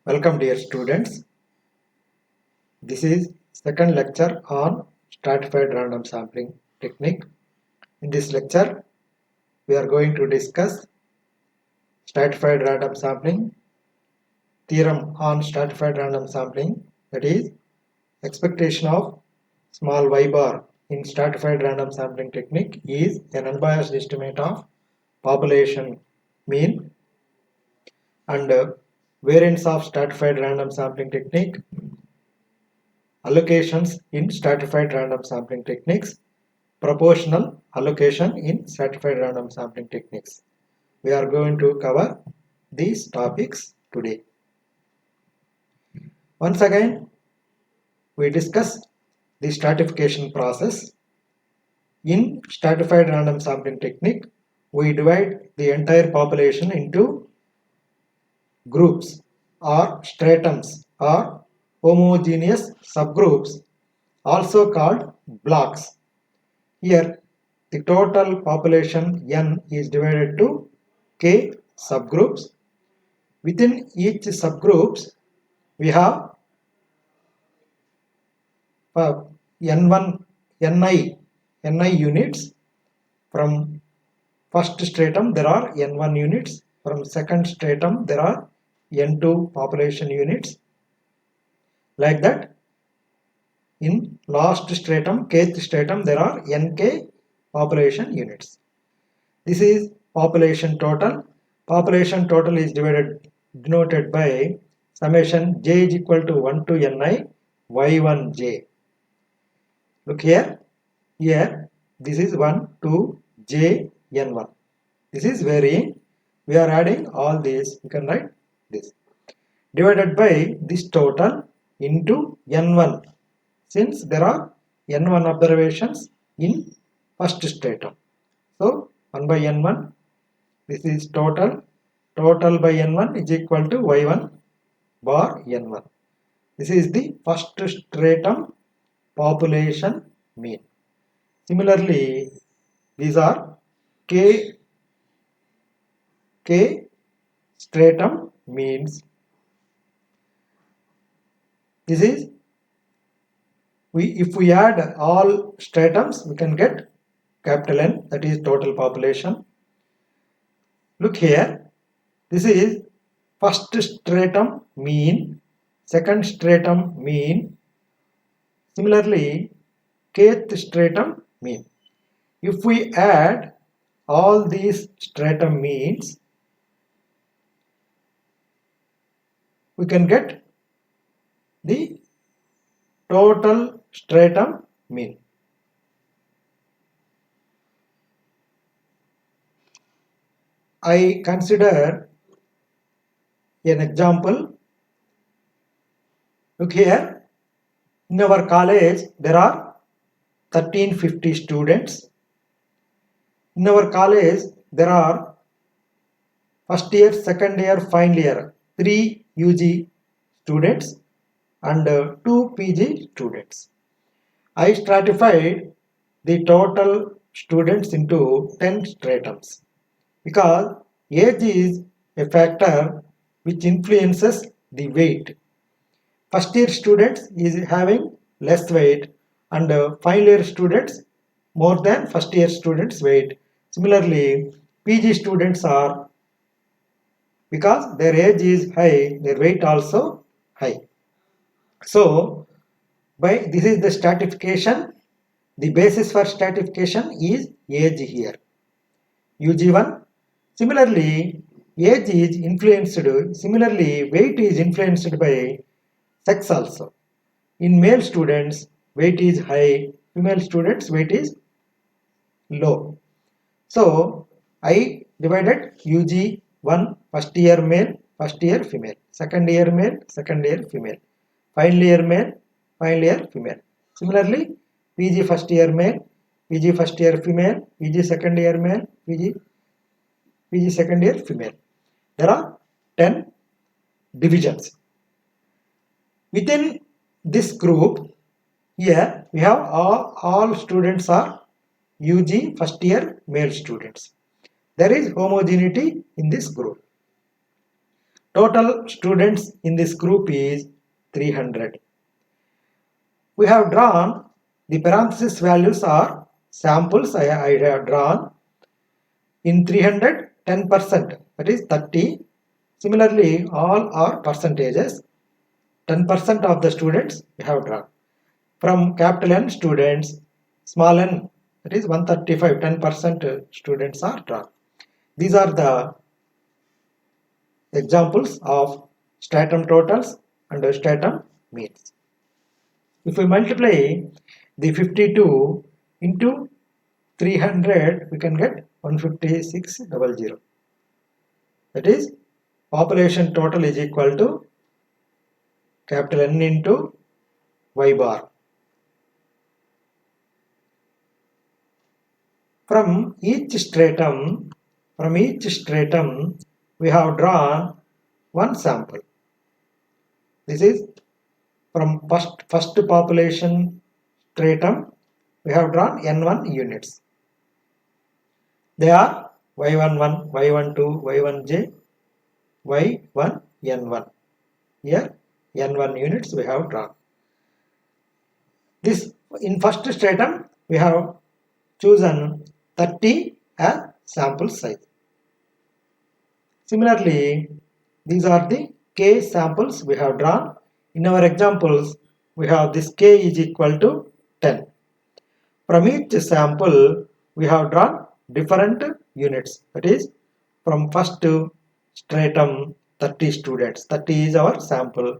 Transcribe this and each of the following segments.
Welcome dear students. This is second lecture on stratified random sampling technique. In this lecture, we are going to discuss stratified random sampling, theorem on stratified random sampling, that is expectation of small y bar in stratified random sampling technique is an unbiased estimate of population mean and variance of stratified random sampling technique, allocations in stratified random sampling techniques, proportional allocation in stratified random sampling techniques. We are going to cover these topics today. Once again, we discuss the stratification process. In stratified random sampling technique, we divide the entire population into groups or stratums or homogeneous subgroups, also called blocks. Here, the total population N is divided to K subgroups. Within each subgroups, we have N1, Ni units. From first stratum, there are N1 units. From second stratum, there are N2 population units. Like that, in last stratum, kth stratum, there are Nk population units. This is population total. Population total is denoted by summation j is equal to 1 to ni y1j. Look here. Here, this is 1 to j n1. This is varying. We are adding all these. You can write this. Divided by this total into n1. Since there are n1 observations in first stratum. So, 1 by n1. This is total. Total by n1 is equal to y1 bar n1. This is the first stratum population mean. Similarly, these are k stratum means. This is if we add all stratums, we can get capital N, that is total population. Look here, this is first stratum mean, second stratum mean, similarly kth stratum mean. If we add all these stratum means, we can get the total stratum mean. I consider an example. Look here, in our college there are 1350 students. In our college there are first year, second year, final year, 3 UG students and 2 PG students. I stratified the total students into 10 stratums because age is a factor which influences the weight. First year students is having less weight and final year students more than first year students weight. Similarly, PG students are, because their age is high, their weight also high. So, this is the stratification. The basis for stratification is age here. UG1. Similarly, age is influenced. Similarly, weight is influenced by sex also. In male students, weight is high. Female students, weight is low. So, I divided UG1 first year male, first year female, second year male, second year female, final year male, final year female. Similarly, PG first year male, PG first year female, PG second year male, PG second year female. There are 10 divisions. Within this group, here we have all students are UG first year male students. There is homogeneity in this group. Total students in this group is 300. We have drawn the parenthesis values are samples. I have drawn in 300 10%, that is 30. Similarly, all are percentages. 10% of the students we have drawn. From capital N students, small n, that is 135, 10% students are drawn. These are the examples of stratum totals and stratum means. If we multiply the 52 into 300, we can get 156,000. That is, population total is equal to capital N into Y bar. From each stratum, we have drawn one sample. This is from first population stratum, we have drawn N1 units. They are Y11, Y12, Y1J, Y1, N1. Here N1 units we have drawn. This in first stratum we have chosen 30 as sample size. Similarly, these are the K samples we have drawn. In our examples, we have this K is equal to 10. From each sample, we have drawn different units. That is, from first stratum, 30 students. 30 is our sample.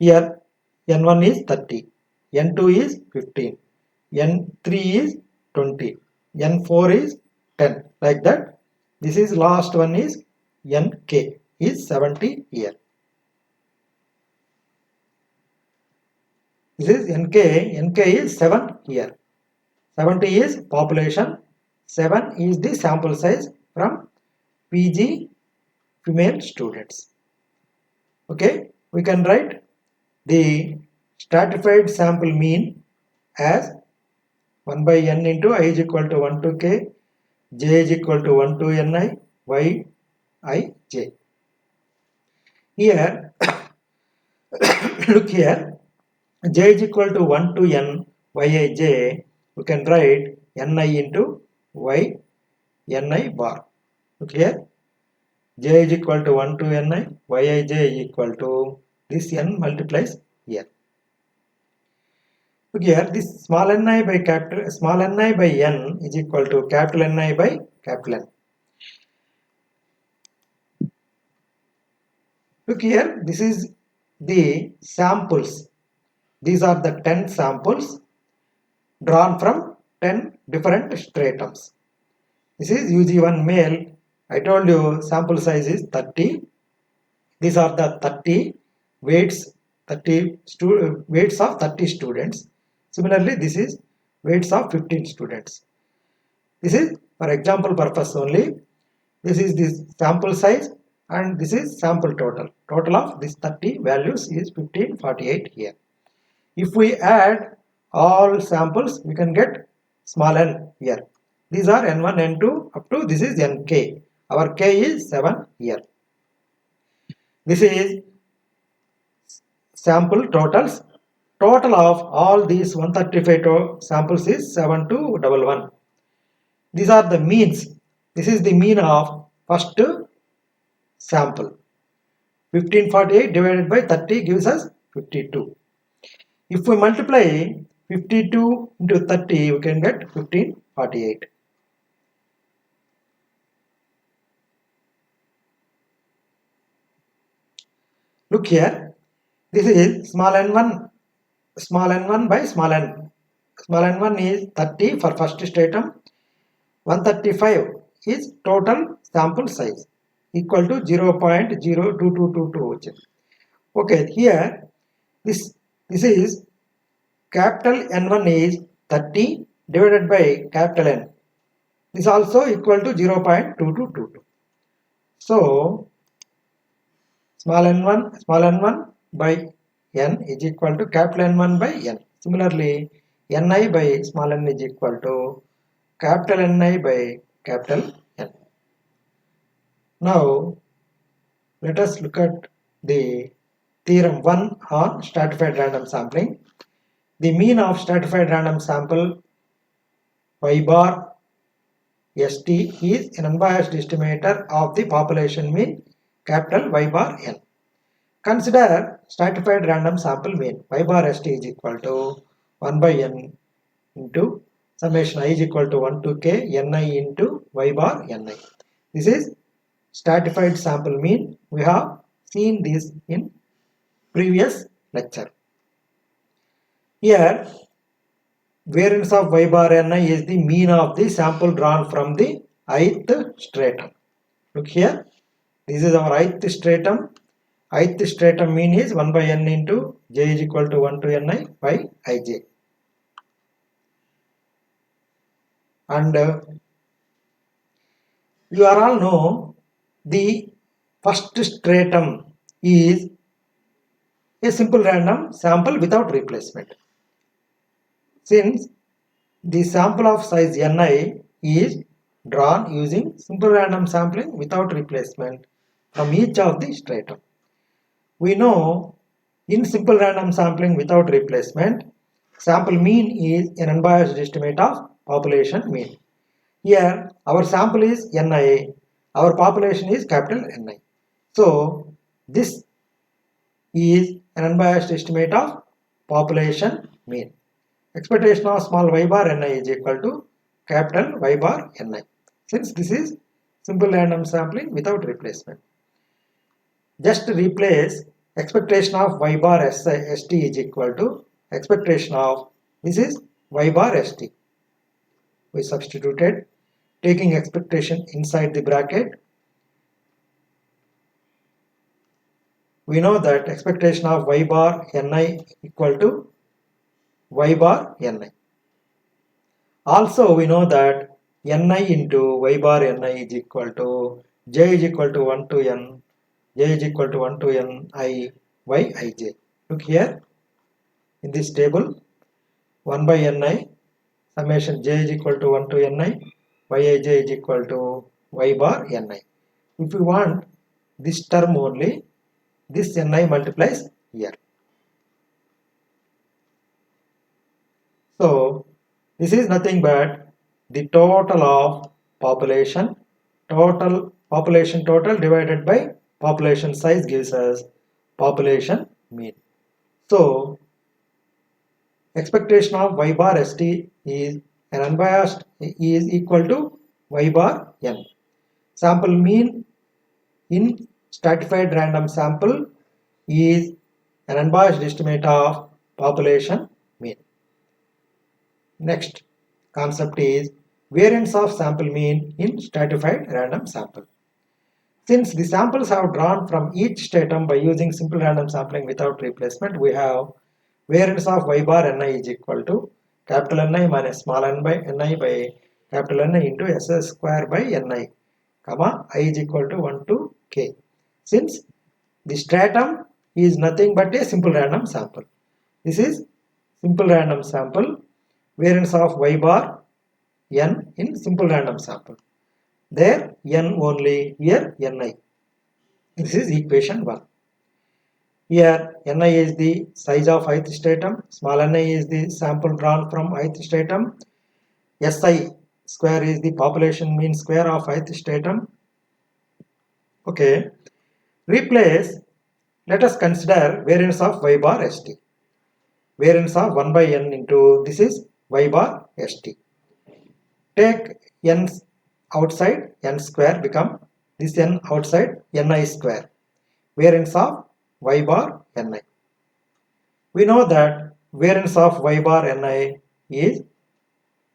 Here, N1 is 30. N2 is 15. N3 is 20. N4 is 10. Like that. This is last one is Nk is 70 here. This is Nk is 7 here. 70 is population, 7 is the sample size from PG female students. Okay, we can write the stratified sample mean as 1 by n into I is equal to 1 to k, j is equal to 1 to ni, y I j. Here, look here, j is equal to 1 to n, yi j, we can write ni into y ni bar. Look here, j is equal to 1 to ni, yi j is equal to this n multiplies here. Look here, this small ni by n is equal to capital Ni by capital N. Look here, this is the samples. These are the 10 samples drawn from 10 different stratums. This is UG1 male. I told you sample size is 30. These are the 30 weights, weights of 30 students. Similarly, this is weights of 15 students. This is for example purpose only. This is this sample size and this is sample total. Total of this 30 values is 1548 here. If we add all samples, we can get small n here. These are n1, n2 up to this is nk. Our k is 7 here. This is sample totals. Total of all these 135 samples is 7211. These are the means. This is the mean of first sample. 1548 divided by 30 gives us 52. If we multiply 52 into 30, we can get 1548. Look here, this is small n1 by small n. Small n1 is 30 for first stratum, 135 is total sample size equal to 0.02222. Okay, here this is capital N1 is 30 divided by capital N. This also equal to 0.2222. So small n1 by n is equal to capital N1 by n. Similarly, ni by small n is equal to capital Ni by capital N. Now Let us look at the theorem 1 on stratified random sampling. The mean of stratified random sample y bar st is an unbiased estimator of the population mean capital Y bar n. Consider stratified random sample mean. Y bar st is equal to 1 by n into summation I is equal to 1 to k ni into y bar ni. This is stratified sample mean. We have seen this in previous lecture. Here variance of y bar ni is the mean of the sample drawn from the ith stratum. Look here, this is our ith stratum. Ith stratum mean is 1 by n into j is equal to 1 to ni by ij. And you are all know the first stratum is a simple random sample without replacement. Since the sample of size ni is drawn using simple random sampling without replacement from each of the stratum. We know in simple random sampling without replacement, sample mean is an unbiased estimate of population mean. Here our sample is ni, our population is capital Ni. So this is an unbiased estimate of population mean. Expectation of small y bar ni is equal to capital Y bar ni. Since this is simple random sampling without replacement. Just replace expectation of y bar st is equal to expectation of, this is y bar st. We substituted taking expectation inside the bracket. We know that expectation of y bar ni equal to y bar ni. Also we know that ni into y bar ni is equal to j is equal to 1 to n, j is equal to 1 to n I by ij. Look here in this table, 1 by ni summation j is equal to 1 to ni, yij is equal to y bar ni. If you want this term only, this ni multiplies here. So this is nothing but the total of population, total divided by population size gives us population mean. So expectation of y bar st is an unbiased is equal to y bar n. Sample mean in stratified random sample is an unbiased estimate of population mean. Next concept is variance of sample mean in stratified random sample. Since the samples have drawn from each stratum by using simple random sampling without replacement, we have variance of y bar ni is equal to capital Ni minus small n by ni by capital Ni into s square by ni, comma I is equal to 1 to k. Since the stratum is nothing but a simple random sample. This is simple random sample, variance of y bar n in simple random sample. There n only, here ni. This is equation 1. Here ni is the size of ith stratum, small ni is the sample drawn from ith stratum, si square is the population mean square of ith stratum. Okay, replace, let us consider variance of y bar st. Variance of 1 by n into, this is y bar st. Take n outside, n square become this n outside ni square. Variance of y bar ni. We know that variance of y bar ni is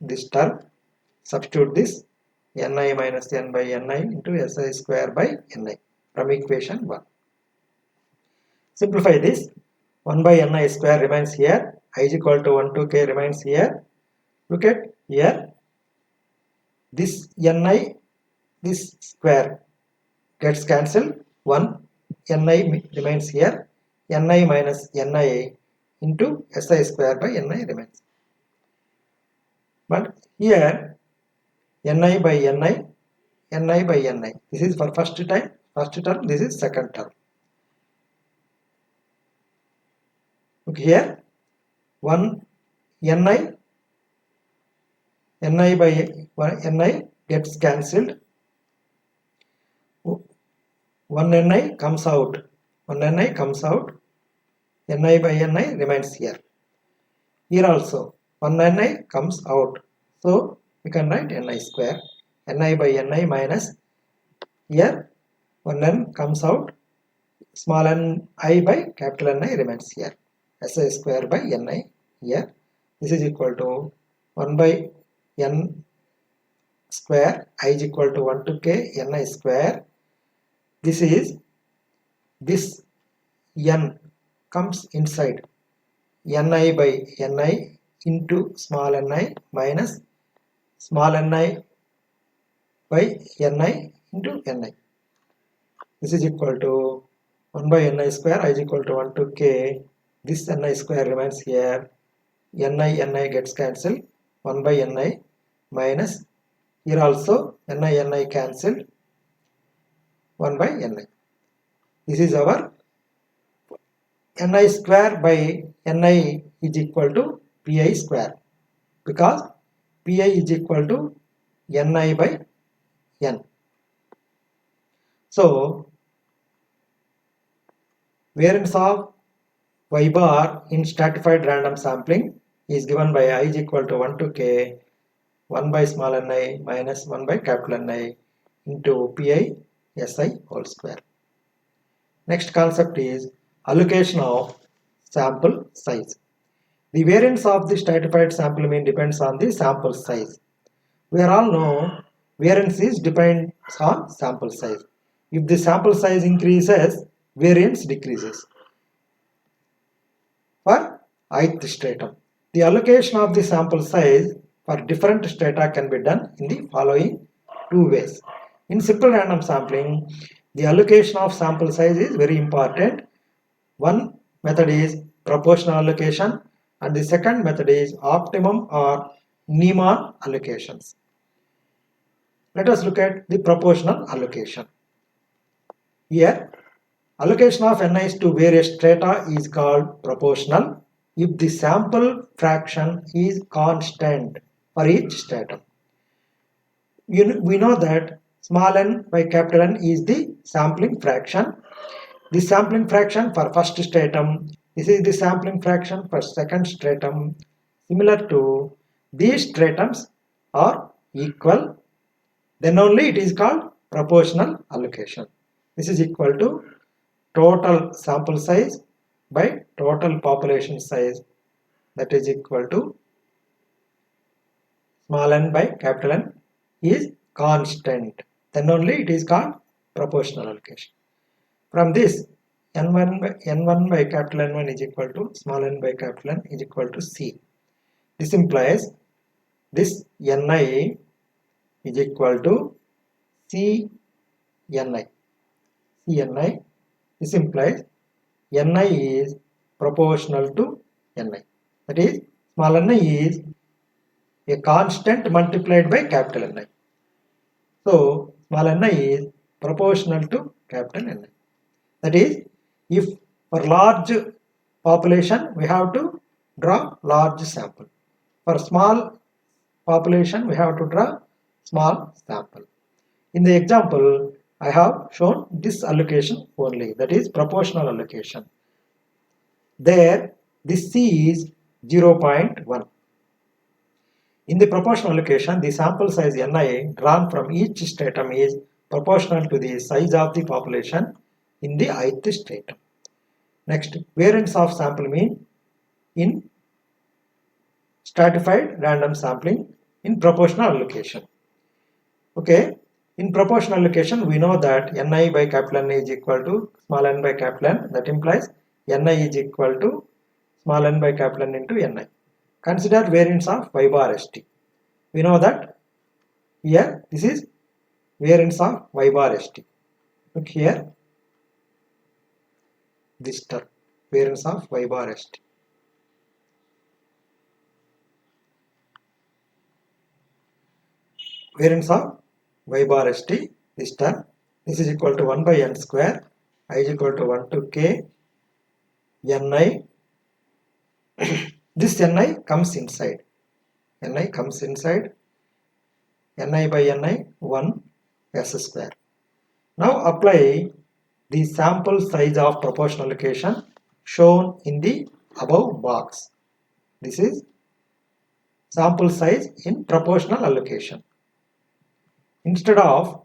this term. Substitute this ni minus n by ni into si square by ni from equation 1. Simplify this. 1 by ni square remains here. I is equal to 1 to k remains here. Look at here. This ni, this square gets cancelled. 1 ni remains here. Ni minus ni into si square by ni remains. But here ni by ni, ni by ni. This is for first time. first term, this is second term. Look here, 1 ni by ni gets cancelled. 1 ni comes out. 1 ni comes out. Ni by ni remains here. Here also 1 ni comes out. So we can write ni square. Ni by ni minus, here 1 n comes out. Small n I by capital Ni remains here. Si square by ni here. This is equal to 1 by n square. I is equal to 1 to k ni square. This is, this n comes inside. Ni by ni into small ni minus small ni by ni into ni. This is equal to 1 by ni square. I is equal to 1 to k. This ni square remains here. Ni gets cancelled. 1 by ni minus, here also ni cancelled. 1 by ni. This is our ni square by ni is equal to pi square, because pi is equal to ni by n. So variance of y bar in stratified random sampling is given by I is equal to 1 to k 1 by small ni minus 1 by capital Ni into pi si whole square. Next concept is allocation of sample size. The variance of the stratified sample mean depends on the sample size. We all know variance is depends on sample size. If the sample size increases, variance decreases. For ith stratum, the allocation of the sample size for different strata can be done in the following two ways. In simple random sampling, the allocation of sample size is very important. One method is proportional allocation and the second method is optimum or Niemann allocations. Let us look at the proportional allocation. Here, allocation of Nis to various strata is called proportional if the sample fraction is constant for each stratum. We know that small n by capital N is the sampling fraction. The sampling fraction for first stratum, this is the sampling fraction for second stratum. Similar to these stratums are equal, then only it is called proportional allocation. This is equal to total sample size by total population size, that is equal to small n by capital N is constant, then only it is called proportional allocation. From this, n1 by capital N1 is equal to small n by capital N is equal to C. This implies this Ni is equal to C Ni. Ni. This implies Ni is proportional to Ni. That is, small ni is a constant multiplied by capital Ni. So, small ni is proportional to capital Ni. That is, if for large population we have to draw large sample. For small population we have to draw small sample. In the example, I have shown this allocation only, that is proportional allocation. There, this C is 0.1. In the proportional allocation, the sample size Ni drawn from each stratum is proportional to the size of the population in the ith stratum. Next, variance of sample mean in stratified random sampling in proportional allocation. Okay, in proportional allocation, we know that Ni by capital N is equal to small n by capital N. That implies Ni is equal to small n by capital N into Ni. Consider variance of y bar st. We know that here this is variance of y bar st. Look here, this term, variance of y bar st. Variance of y bar st, this term. This is equal to 1 by n square. I is equal to 1 to k ni. This ni comes inside. Ni comes inside. Ni by ni 1 s square. Now apply the sample size of proportional allocation shown in the above box. This is sample size in proportional allocation. Instead of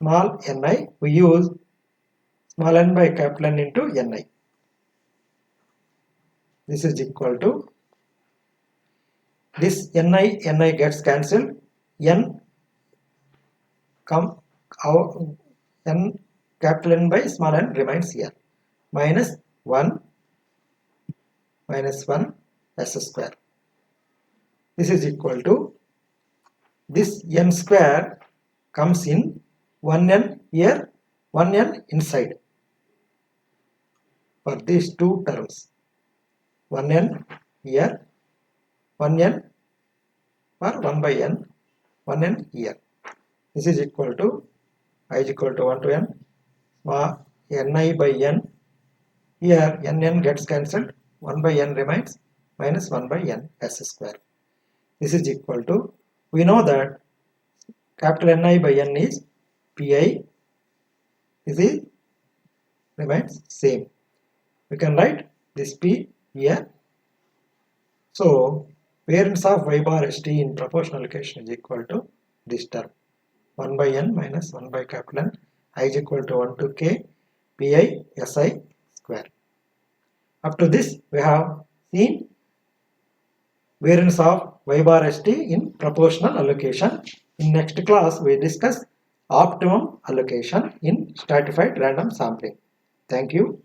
small ni, we use small n by capital N into ni. This is equal to this ni gets cancelled. N capital N by small n remains here. Minus 1 s square. This is equal to this n square comes in 1n here, 1n inside. For these two terms, 1n here, 1n for 1 by n, 1n here. This is equal to I is equal to 1 to n, ni by n. Here n gets cancelled, 1 by n remains, minus 1 by n s square. This is equal to, we know that capital Ni by n is Pi. This is remains same. We can write this P here. So variance of y bar st in proportional allocation is equal to this term, 1 by n minus 1 by capital N. I is equal to 1 to k Pi Si square. Up to this we have seen variance of y bar st in proportional allocation. In next class we discuss optimum allocation in stratified random sampling. Thank you.